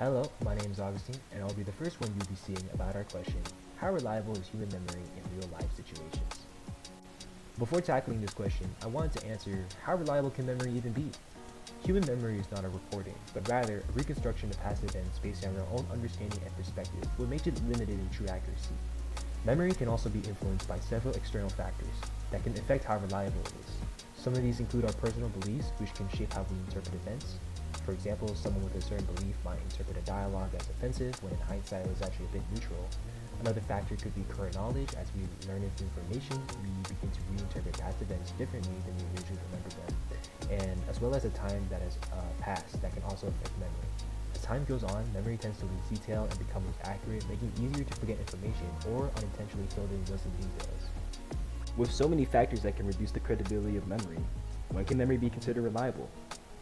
Hello, my name is Augustine, and I'll be the first one you'll be seeing about our question, how reliable is human memory in real-life situations? Before tackling this question, I wanted to answer, how reliable can memory even be? Human memory is not a recording, but rather a reconstruction of past events based on our own understanding and perspective, what makes it limited in true accuracy. Memory can also be influenced by several external factors that can affect how reliable it is. Some of these include our personal beliefs, which can shape how we interpret events. For example, someone with a certain belief might interpret a dialogue as offensive when in hindsight it was actually a bit neutral. Another factor could be current knowledge. As we learn new information, we begin to reinterpret past events differently than we originally remember them, and as well as the time that has passed that can also affect memory. As time goes on, memory tends to lose detail and become less accurate, making it easier to forget information or unintentionally fill in missing details. With so many factors that can reduce the credibility of memory, when can memory be considered reliable?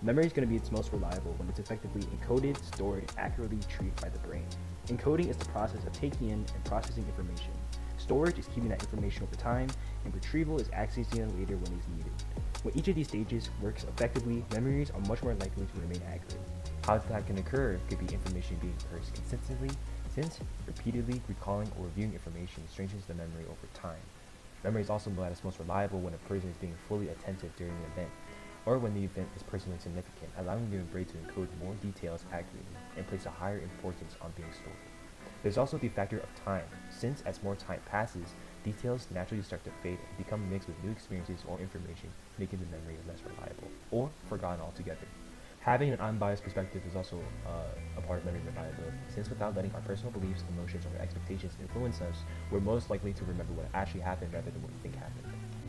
Memory is going to be its most reliable when it's effectively encoded, stored, and accurately retrieved by the brain. Encoding is the process of taking in and processing information. Storage is keeping that information over time, and retrieval is accessing it later when it's needed. When each of these stages works effectively, memories are much more likely to remain accurate. How that can occur could be information being rehearsed consistently, since repeatedly recalling or reviewing information strengthens the memory over time. Memory is also at its most reliable when a person is being fully attentive during an event, or when the event is personally significant, allowing the brain to encode more details accurately and place a higher importance on being stored. There's also the factor of time, since as more time passes, details naturally start to fade and become mixed with new experiences or information, making the memory less reliable, or forgotten altogether. Having an unbiased perspective is also a part of memory reliability, since without letting our personal beliefs, emotions, or expectations influence us, we're most likely to remember what actually happened rather than what we think happened.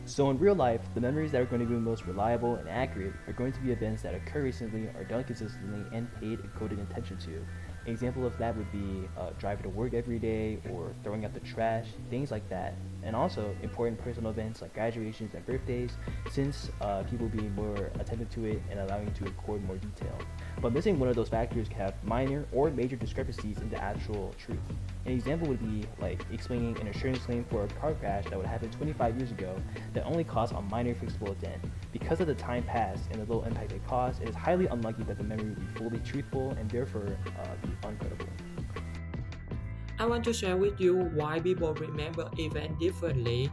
So in real life, the memories that are going to be most reliable and accurate are going to be events that occur recently, are done consistently, and paid and coded attention to. An example of that would be driving to work every day or throwing out the trash, things like that. And also important personal events like graduations and birthdays, since people being more attentive to it and allowing you to record more detail. But missing one of those factors can have minor or major discrepancies in the actual truth. An example would be like explaining an insurance claim for a car crash that would happen 25 years ago that only caused a minor fixable dent. Because of the time passed and the low impact it caused, it is highly unlikely that the memory would be fully truthful and therefore be uncredible. I want to share with you why people remember events differently.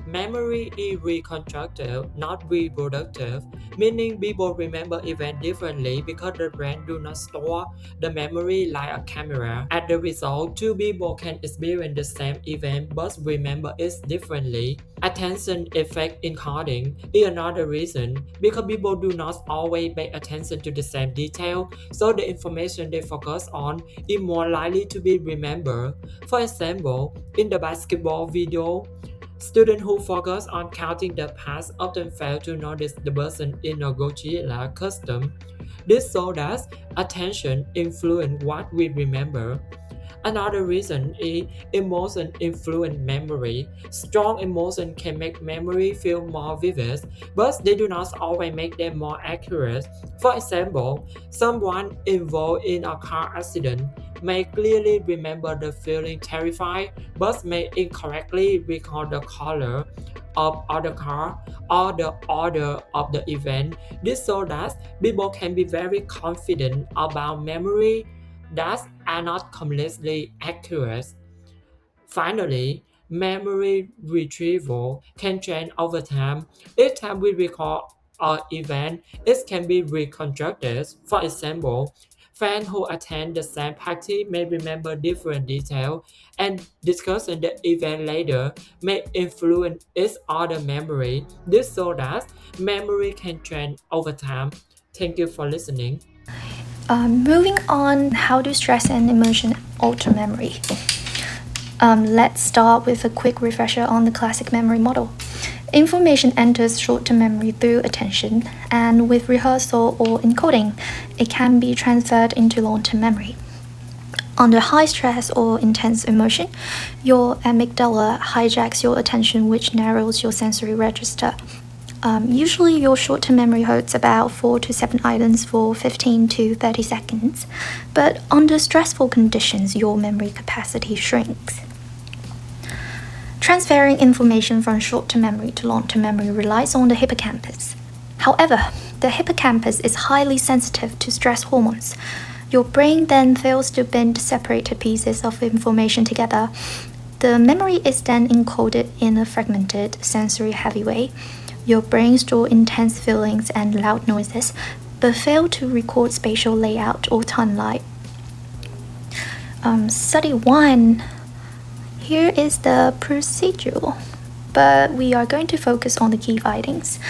Memory is reconstructive, not reproductive, meaning people remember events differently because the brain do not store the memory like a camera. As a result, two people can experience the same event but remember it differently. Attention effect encoding is another reason, because people do not always pay attention to the same detail, so the information they focus on is more likely to be remembered. For example, in the basketball video, students who focus on counting the pass often fail to notice the person in a gorilla costume. This shows that attention influences what we remember. Another reason is emotion influence memory. Strong emotion can make memory feel more vivid, but they do not always make them more accurate. For example, someone involved in a car accident may clearly remember the feeling terrified, but may incorrectly recall the color of the car or the order of the event. This shows that people can be very confident about memory that are not completely accurate. Finally, memory retrieval can change over time. Each time we recall an event, it can be reconstructed. For example, fans who attend the same party may remember different details, and discussing the event later may influence its other memory. This shows that memory can change over time. Thank you for listening. Moving on, how do stress and emotion alter memory? Let's start with a quick refresher on the classic memory model. Information enters short-term memory through attention, and with rehearsal or encoding, it can be transferred into long-term memory. Under high stress or intense emotion, your amygdala hijacks your attention, which narrows your sensory register. Usually your short-term memory holds about 4 to 7 items for 15 to 30 seconds, but under stressful conditions, your memory capacity shrinks. Transferring information from short-term memory to long-term memory relies on the hippocampus. However, the hippocampus is highly sensitive to stress hormones. Your brain then fails to bind separated pieces of information together. The memory is then encoded in a fragmented, sensory-heavy way. Your brain stores intense feelings and loud noises, but fails to record spatial layout or timeline. Study 1. Here is the procedure, but we are going to focus on the key findings.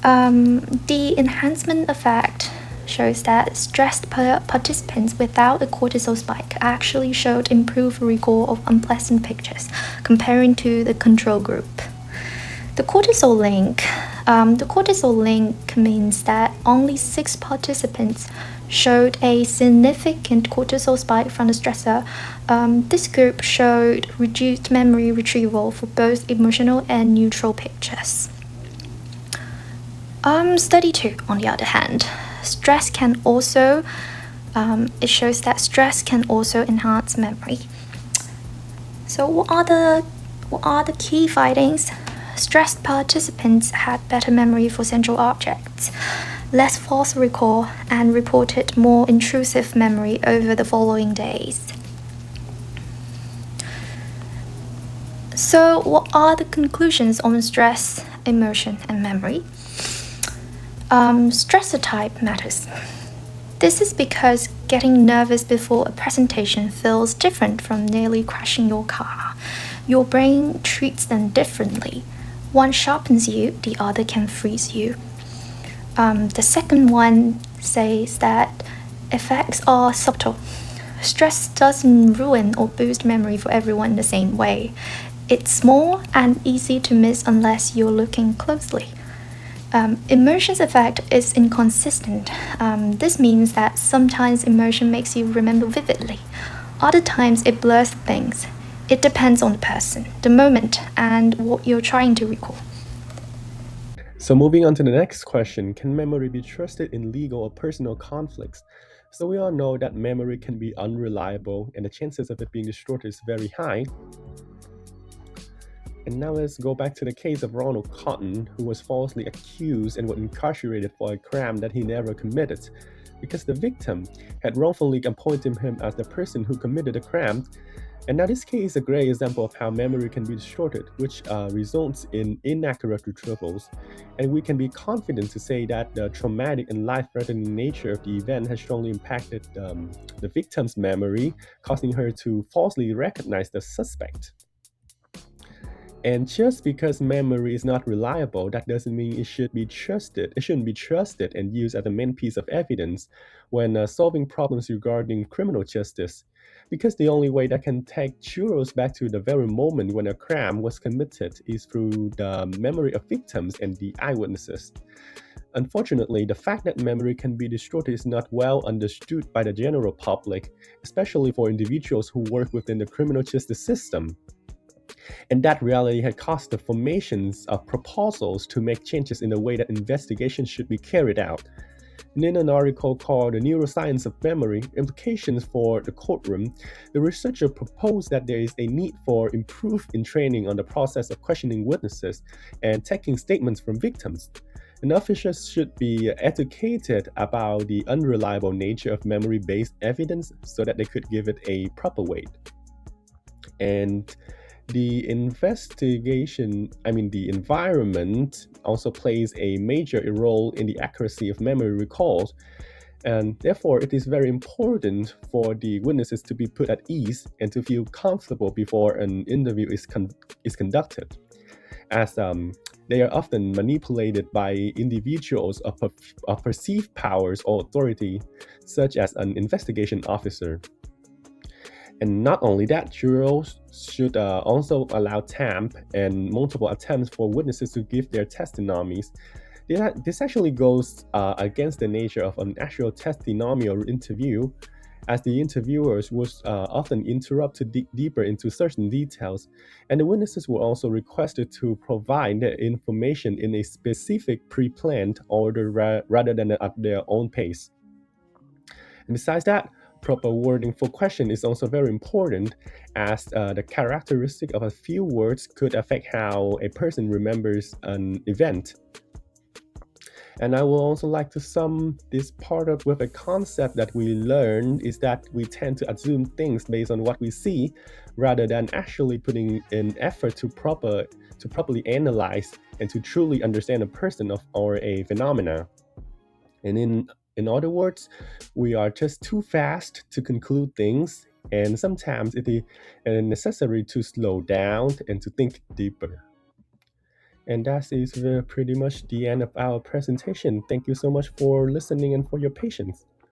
The enhancement effect shows that stressed participants without a cortisol spike actually showed improved recall of unpleasant pictures comparing to the control group. The cortisol link means that only 6 participants showed a significant cortisol spike from the stressor. This group showed reduced memory retrieval for both emotional and neutral pictures. Study 2, on the other hand, it shows that stress can also enhance memory. So what are the key findings? Stressed participants had better memory for central objects, less false recall, and reported more intrusive memory over the following days. So what are the conclusions on stress, emotion, and memory? Stressor type matters. This is because getting nervous before a presentation feels different from nearly crashing your car. Your brain treats them differently. One sharpens you, the other can freeze you. The second one says that effects are subtle. Stress doesn't ruin or boost memory for everyone the same way. It's small and easy to miss unless you're looking closely. Immersion's effect is inconsistent. This means that sometimes immersion makes you remember vividly. Other times it blurs things. It depends on the person, the moment, and what you're trying to recall. So moving on to the next question, can memory be trusted in legal or personal conflicts? So we all know that memory can be unreliable and the chances of it being distorted is very high. And now let's go back to the case of Ronald Cotton, who was falsely accused and was incarcerated for a crime that he never committed, because the victim had wrongfully appointed him as the person who committed the crime. And now this case is a great example of how memory can be distorted, which results in inaccurate retrievals. And we can be confident to say that the traumatic and life-threatening nature of the event has strongly impacted the victim's memory, causing her to falsely recognize the suspect. And just because memory is not reliable, that doesn't mean it should be trusted. It shouldn't be trusted and used as a main piece of evidence when solving problems regarding criminal justice. Because the only way that can take jurors back to the very moment when a crime was committed is through the memory of victims and the eyewitnesses. Unfortunately, the fact that memory can be distorted is not well understood by the general public, especially for individuals who work within the criminal justice system. And that reality had caused the formations of proposals to make changes in the way that investigations should be carried out. And in an article called The Neuroscience of Memory, Implications for the Courtroom, the researcher proposed that there is a need for improvement in training on the process of questioning witnesses and taking statements from victims. And officials should be educated about the unreliable nature of memory-based evidence so that they could give it a proper weight. And the environment also plays a major role in the accuracy of memory recalls, and therefore it is very important for the witnesses to be put at ease and to feel comfortable before an interview is conducted, as they are often manipulated by individuals of perceived powers or authority, such as an investigation officer. And not only that, jurors should also allow temp and multiple attempts for witnesses to give their testimonies. This actually goes against the nature of an actual testimonial interview, as the interviewers would often interrupt to dig deeper into certain details, and the witnesses were also requested to provide their information in a specific pre-planned order rather than at their own pace. And besides that, proper wording for question is also very important, as the characteristic of a few words could affect how a person remembers an event. And I will also like to sum this part up with a concept that we learned is that we tend to assume things based on what we see rather than actually putting in effort to properly analyze and to truly understand a person or a phenomena. And in other words, we are just too fast to conclude things, and sometimes it is necessary to slow down and to think deeper. And that is pretty much the end of our presentation. Thank you so much for listening and for your patience.